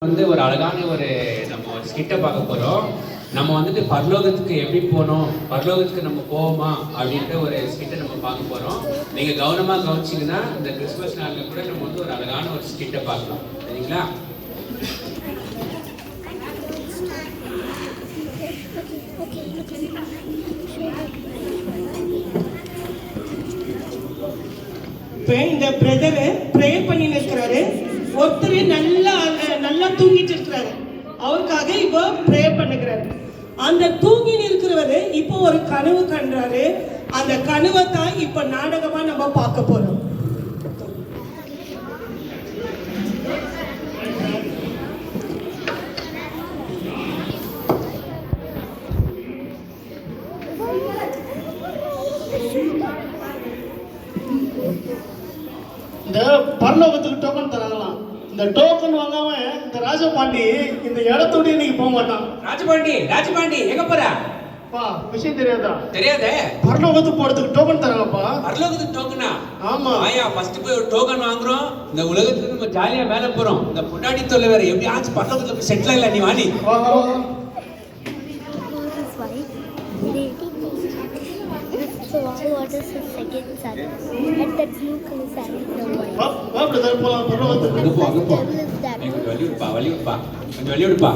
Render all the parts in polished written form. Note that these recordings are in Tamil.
வந்து ஒரு அழகான ஒரு நம்ம ஒரு ஸ்கிட்டை பார்க்க போகிறோம். நம்ம வந்துட்டு பரலோகத்துக்கு எப்படி போனோம், பரலோகத்துக்கு நம்ம போவோமா அப்படின்ற ஒரு ஸ்கிட்டை நம்ம பார்க்க போகிறோம். நீங்கள் கவனமாக கவனிச்சிங்கன்னா இந்த கிறிஸ்மஸ் நாளில் கூட நம்ம வந்து ஒரு அழகான ஒரு ஸ்கிட்டை பார்க்கலாம். சரிங்களா? இந்த பிரதர் ப்ரே பண்ணின்னு இருக்கிறாரு. ஒருத்தர் நல்லா தூங்கிட்டு இருக்கிறாரு. அவருக்காக இப்போ ப்ரே பண்ணுகிறாரு. அந்த தூங்கின்னு இருக்கிறவரு இப்போ ஒரு கனவு கண்டாரு. அந்த கனவை தான் இப்போ நாடகமா நம்ம பார்க்க போறோம். இந்த பரலோகத்துக்கு டோக்கன் தராங்களாம். இந்த டோக்கன் வாங்காம இந்த ராஜபாண்டி இந்த இடத்தோட இன்னைக்கு போக மாட்டான். ராஜபாண்டி எங்க போற? பா விஷயம் தெரியாதா? தெரியாதே. பரலோகத்துக்கு போறதுக்கு டோக்கன் தராங்கப்பா. பரலோகத்துக்கு டோக்கனா? ஆமா. ஆயா ஃபர்ஸ்ட் போய் ஒரு டோக்கன் வாங்குறோம். இந்த உலகத்துல நம்ம ஜாலியா மேல போறோம். இந்த பொண்டாட்டி தொல்லை வேற எப்படி ஆச்சு, பரலோகத்துல போய் செட்டில் ஆகல. நீ வாடி. So what is his second son? And that blue color saree, the white. வா பிரதர் போலாம் பரலோகத்துக்கு. அங்க போ. கொஞ்சம் வெளிய விடுப்பா.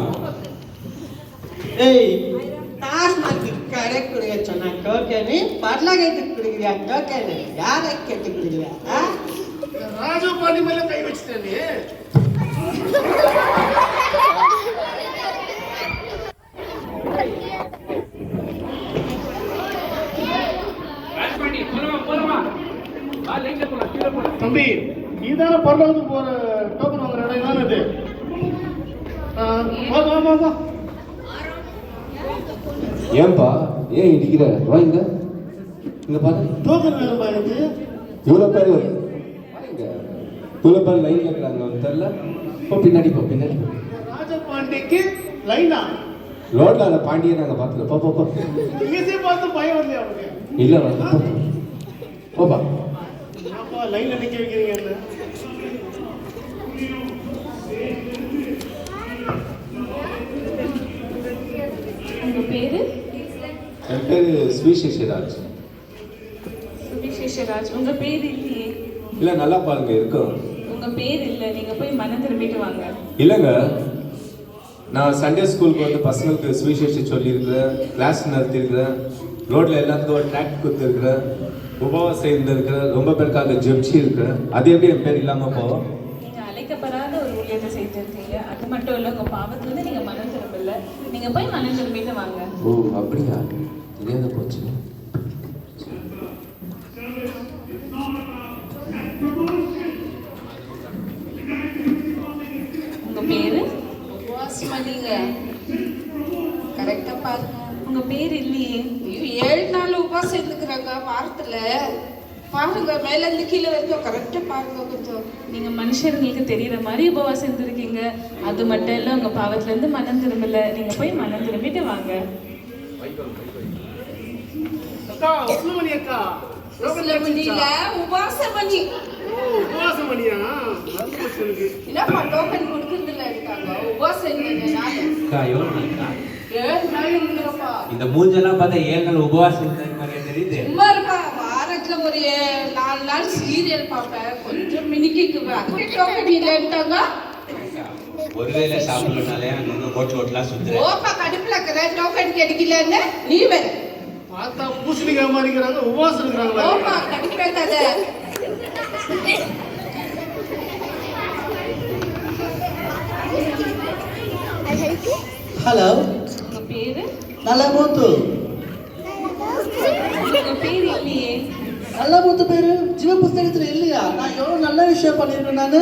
ஏய், தாஸ்மார்க்கு கரெக்ட் குடுங்க சொன்னா டோக்கனு, பரலோகத்துக்கு குடுக்குறியா டோக்கனு? யாரை கேட்டு குடுக்குறியா? ராஜபாண்டி மேல கை வச்சிட்டே. தம்பி இதான பரலோகத்துக்கு போற டோக்கன் வாங்குற இடம் தானே இது? வா ஏன்பா ஏன் இடிக்கிற? வாங்க இங்க பாரு. டோக்கன் வேணும்பா எனக்கு. இவ்வளோ பேர் இவ்வளோ பேர் லைன்ல இருக்கிறாங்க. தெரியல. பின்னாடி போ. ராஜபாண்டிக்கு லைனா ரோட்ல அந்த பாண்டியை நாங்கள் பார்த்துருக்கோம். போ. ஈஸியா பார்த்து பயம் வரலையா அவனுக்கு? இல்லை போப்பா. அப்பா லைன்ல நிக்க வைக்கிறீங்க என்ன? உங்க பேரு? என் பேர் ஸ்ரீசேஷராஜ். சுவிசேஷராஜ். உங்க பேர் இல்லையே. இல்லை நல்லா பாருங்க இருக்கும். உங்க பேர் இல்லை. நீங்க போய் மனம் திரும்பிட்டு வாங்க. இல்லைங்க, நான் சண்டே ஸ்கூலுக்கு வந்து பசங்களுக்கு சுவிசேஷம் சொல்லியிருக்கிறேன், கிளாஸ் நடத்தியிருக்கிறேன், ரோட்ல எல்லாத்துக்கும் ஒரு ட்ராக்ட் கொடுத்துருக்குறேன், உபவாசம் இருந்திருக்கிறேன், ரொம்ப பேருக்காக ஜெபிச்சு இருக்கிறேன். அது எப்படி என் பேர் இல்லாமல் போவோம்? நீங்க அழைக்கப்படாத ஒரு ஊழியத்தை செய்திருக்கீங்க. அது மட்டும் இல்லை, உங்க பாவத்துல நீங்க மனம் திரும்பல. நீங்க போய் மனம் திரும்பிட்டு வாங்க. ஓ அப்படியா? தெரியாத போச்சு. உங்க பேரு? உபவாசமணிங்க. கரெக்டா பாருங்க. உங்க பேர் இல்லையே. 7 நாள் உபவாசம் இருந்துக்கிறாங்க வாரத்துல. பாருங்க மேல இருந்து கீழே வரைக்கும் கரெக்டா பாருங்க. கொஞ்சம் நீங்க மனுஷர்களுக்கு தெரியற மாதிரி உபவாசம் இருந்திருக்கீங்க. அது மட்டும் இல்ல, உங்க பாவத்துல இருந்து மனம் திரும்பல. நீங்க போய் மனம் திரும்பிட்டு வாங்க. அக்கா உஸ்மணி அக்கா உபவாசமணியில உபவாசமணி. உபவாசமணியா? என்னப்பா டோக்கன் கொடுக்கறதுல இருக்காங்க. உபவாசம் இருந்தேன். 7 நாள் இருந்துருப்பா. இந்த மூஞ்செல்லாம் பார்த்தா 7 நாள் உபவாசம் இருந்த மாதிரி தெரியுது. சும்மா இருப்பா. வாரத்துல ஒரு 4 நாள் சீரியல் பார்ப்பேன். கொஞ்சம் மினிக்குவேன். அதுக்கு டோக்கன் இல்லைன்ட்டாங்க. ஒருவேளை சாப்பிடலனாலே அங்க ஹோட்டலாம் சுத்துறேன். ஓப்பா கடுப்புல இருக்கிற டோக்கன் கிடைக்கலன்னு நீ வேற பார்த்தா பூசணிக்காய் மாதிரி இருக்கிறாங்க. உபவாசம் இருக்கிறாங்களா? ஓப்பா கடுப்பாக்காத. ஹலோ, உங்க பேரு? நல்லமுத்து. உங்க பேர் இல்லையே. நல்லமுத்து பேரு ஜீவ புஸ்தகத்துல இல்லையா? நான் எவ்வளவு நல்ல விஷயம் பண்ணிருக்கேன். நானு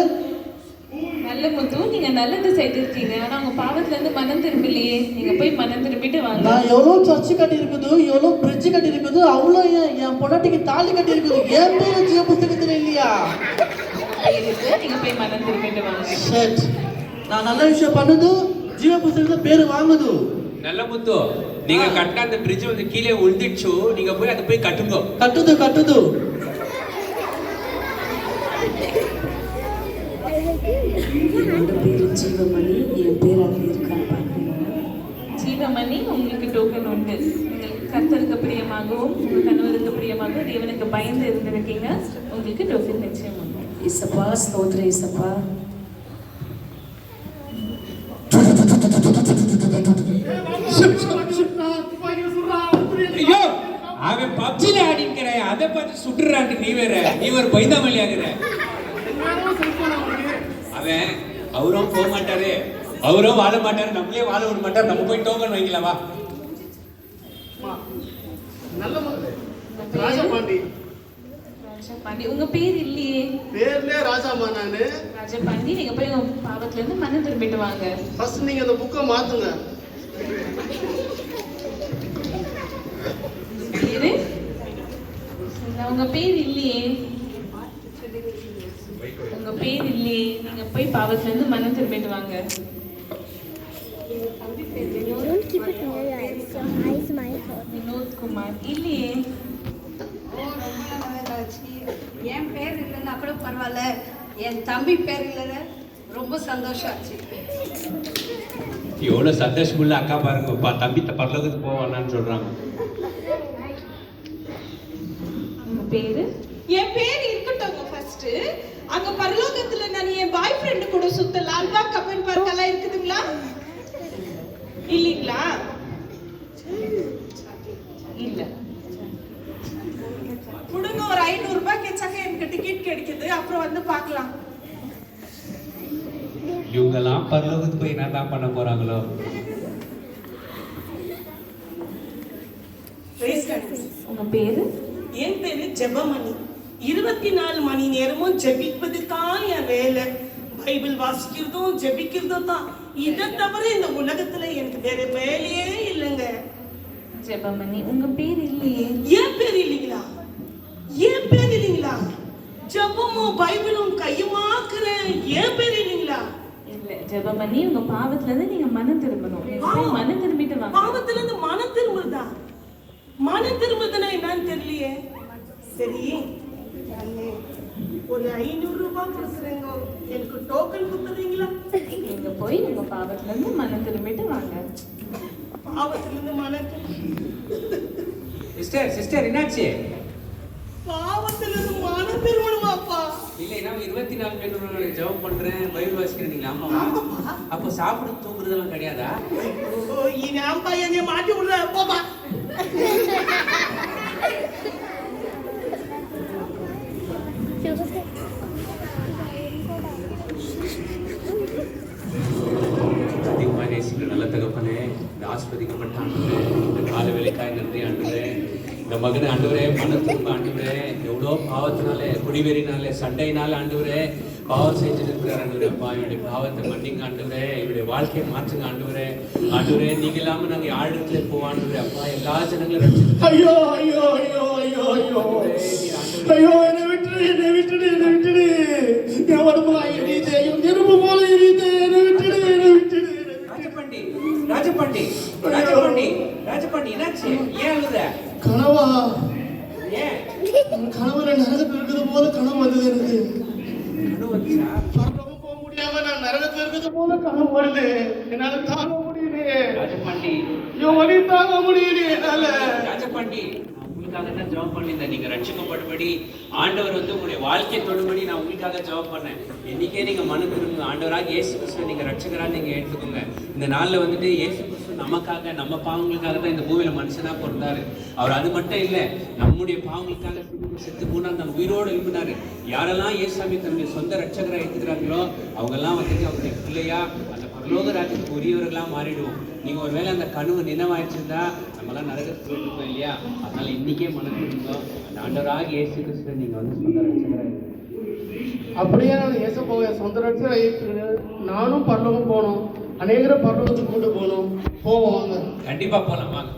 நல்ல முத்து, நீங்க நல்லது செய்திருக்கீங்க. ஆனா உங்க பாவத்துல இருந்து மனம் திரும்பலையே. நீங்க போய் மனம் திரும்பிட்டு வாங்க. நான் எவ்வளவு சர்ச்சு கட்டி இருக்குது, எவ்வளவு பிரிட்ஜ் கட்டி இருக்குது, அவ்வளோ என் பொண்டாட்டிக்கு தாலி கட்டி இருக்குது. என் பேரு ஜீவ புஸ்தகத்துல இல்லையா? நீங்க போய் மனம் திரும்பிட்டு வாங்க. ஷட். நான் நல்ல விஷயம் பண்ணுது, ஜீவ புஸ்தகத்துல பேரு வாங்குது. நல்ல முத்து, நீங்க கட்டின அந்த பிரிட்ஜ் வந்து கீழே விழுந்துடுச்சு. நீங்க போய் அதை போய் கட்டுங்க. கட்டுது. என்னோட பேரு ஜீவமணி. மணி உங்களுக்கு டோக்கன் உண்டு. உங்களுக்கு கர்த்தருக்கு பிரியமாகவும் உங்கள் கணவருக்கு பிரியமாகவும் தேவனுக்கு பயந்து இருந்திருக்கீங்க, உங்களுக்கு டோக்கன் நிச்சயம் உண்டு. இசப்பா ஸ்தோத்திர இசப்பா. ஐயோ, அவன் பப்ஜில ஆடிக்கிற அதை பார்த்து சுட்டுறான். நீ வேற, நீ ஒரு பைந்தாமல்லி ஆகுற. அவன் அவரும் போக மாட்டாரு, அவரும் வாழ மாட்டாரு, நம்மளே வாழ விட மாட்டாரு. நம்ம போய் டோக்கன் வாங்கிக்கலாம் வா. நல்ல ராஜபாண்டி. ராஜபாண்டி, உங்க பேர் இல்லையே? பேர்லயே ராஜாமா நானு. ராஜபாண்டி, நீங்க போய் உங்க பாவத்துல இருந்து மனம் திரும்பிட்டு வாங்க. ஃபர்ஸ்ட் நீங்க அந்த புக்கை மாத்துங்க. பேரு? உங்க பேர் இல்லையே, உங்க பேர் இல்லையே. நீங்க போய் பாவத்துல இருந்து மனம் திரும்பிட்டு வாங்க. Don't keep it near your eyes. Your eyes might hurt. Vinod Kumar இல்லையே. என் பேர் இல்லைன்னா கூட பரவாயில்ல, என் தம்பி பேர் இல்லைன்னு ரொம்ப சந்தோஷம் ஆச்சு. எவ்வளவு சந்தோஷமுள்ள அக்கா பாருங்கப்பா, தம்பி பரலோகத்துக்கு போவானான்னு சொல்றாங்க. உங்க பேரு? என் பேர் இருக்கட்டும். ஃபர்ஸ்ட் அங்க பரலோகத்துல நான் என் பாய் ஃப்ரெண்டு கூட சுத்த லால்பா கப்பன் பார்க் எல்லாம் இருக்குதுங்களா இல்லீங்களா? இல்ல. கொடுங்க, ஒரு 500 ரூபாய் கேச்சாக்க எனக்கு டிக்கெட் கிடைக்குது, அப்புறம் வந்து பார்க்கலாம். இவங்கெல்லாம் பரலோகத்துக்கு போய் என்னதான் பண்ண போறாங்களோ? உங்க பேரு? என் பேரு ஜெபமணி. 24 மணி நேரமும் ஜெபிப்பது தான் என் வேலை. பைபிள் வாசிக்கிறதும் ஜெபிக்கிறதும் தான். இதை தவிர இந்த உலகத்துல எனக்கு வேற வேலையே இல்லைங்க. ஜெபமணி, உங்க பேர் இல்லையே? ஏன் பேர் இல்லைங்களா? ஏன் பேர் இல்லைங்களா? ஜெபமும் பைபிளும் கையுமாக்குற ஏன் பேர் இல்லைங்களா? இல்ல ஜெபமணி, உங்க பாவத்துல இருந்து நீங்க மனம் திரும்பணும். நீங்க போய் மனம் திரும்பிட்டு வாங்க. பாவத்துல இருந்து மனம் திரும்புறதா? மனம் திரும்புறதுன்னா என்னன்னு தெரியலையே. சரி, ஒரு 500 ரூபாய் கொடுக்குறேங்க, எனக்கு டோக்கன் கொடுத்துறீங்களா? நீங்க போய் உங்க பாவத்துல இருந்து மனம் திரும்பிட்டு வாங்க. பாவத்துல இருந்து மனம் சிஸ்டர் என்னாச்சு? பாவத்துல இருந்து மனம் திரும்பணுமாப்பா? இல்ல, நான் 24 பேர் ஜெபம் பண்றேன், பைபிள் வாசிக்கிறேன். நீங்க ஆமாவா? அப்போ சாப்பிட தூங்குறதெல்லாம் கிடையாதா? இனாம்பா என்னை மாட்டி விடுற போப்பா. அதிகமாக நேசிக்கிற நல்ல தகப்பனே, இந்த ஆஸ்பதிக்கப்பட்ட ஆண்டவரே, இந்த கால வேலைக்காய் நன்றி ஆண்டவரே. இந்த மகனை ஆண்டவரே மனம் திரும்ப ஆண்டவரே, எவ்வளோ பாவத்தினால, குடிவெறினால, சண்டையினால ஆண்டவரே பாவம் செஞ்சுட்டு இருக்கிறார் ஆண்டவரே. அப்பா, இவருடைய பாவத்தை மன்னிங்க ஆண்டவரே, இவருடைய வாழ்க்கையை மாற்றுங்க ஆண்டவரே. ஆண்டவரே, நீங்க இல்லாம நாங்க ஆழத்துல போவோம் ஆண்டவரே. அப்பா, எல்லா ஜனங்களும் ரட்சித்து ஐயோ ஐயோ ஐயோ ஐயோ ஐயோ ஐயோ, என்னை விட்டுடு, என்னை விட்டுடு, என்னை விட்டுடு. என் உடம்பு எரியுது, என் எறும்பு போல எரியுது. என்னை விட்டுடு, என்னை விட்டுடு. ராஜபாண்டி என்னாச்சு? ஏன் அழுத? கனவா? ஏன் கனவுல நரகத்தில் இருக்கிறது போல கனவு வந்தது எனக்கு. கனவு வந்துச்சா? பரலோகம் போக முடியாம நான் நரகத்தில் இருக்கிறது போல கனவு வருது. என்னால தாங்க முடியலையே. ராஜபாண்டி, ஐயோ, வலி தாங்க முடியலையே என்னால. ராஜபாண்டி, நான் உங்களுக்காக தான் ஜெபம் பண்ணியிருந்தேன். நீங்க ரட்சிக்கப்படும்படி, ஆண்டவர் வந்து உங்களுடைய வாழ்க்கையை தொடும்படி நான் உங்களுக்காக ஜெபம் பண்ணேன். இன்னைக்கே நீங்க மனு திரும்புங்க. ஆண்டவராக இயேசு கிறிஸ்துவை நீங்க ரட்சகரா நீங்க எடுத்துக்கோங்க. இந்த நாள்ல வந்துட்டு இயேசு கிறிஸ்து நமக்காக, நம்ம பாவங்களுக்காக தான் இந்த பூமியில மனுஷனா பிறந்தாரு. அவர் அது மட்டும் இல்ல, நம்முடைய பாவங்களுக்காக செத்து 3ஆம் நாள் உயிரோடு எழுப்பினாரு. யாரெல்லாம் இயேசுவை தன்னுடைய சொந்த ரட்சகரா எடுத்துக்கிறாங்களோ அவங்க எல்லாம் வந்துட்டு அவருடைய பிள்ளையா அந்த பரலோக ராஜ்யத்துக்கு உரியவர்களா மாறிடுவோம். நீங்க ஒருவேளை அந்த கனவு நினைவாயிச்சிருந்தா நம்மளாம் நரகத்துக்கு போயிருப்போம் இல்லையா? அதனால இன்னைக்கே மனதிருந்தோம், அந்த ஆண்டவராக இயேசு கிறிஸ்துவை நீங்க வந்து சொந்த ரட்சகரா அப்படியே நான் இயேசுவை சொந்த ரட்சகரை ஏற்றுக்கிறேன். நானும் பரலோகம் போகணும், அநேகரை பரலோகத்துக்கு கொண்டு போகணும். போவோம் வாங்க. கண்டிப்பா போலாம் வாங்க.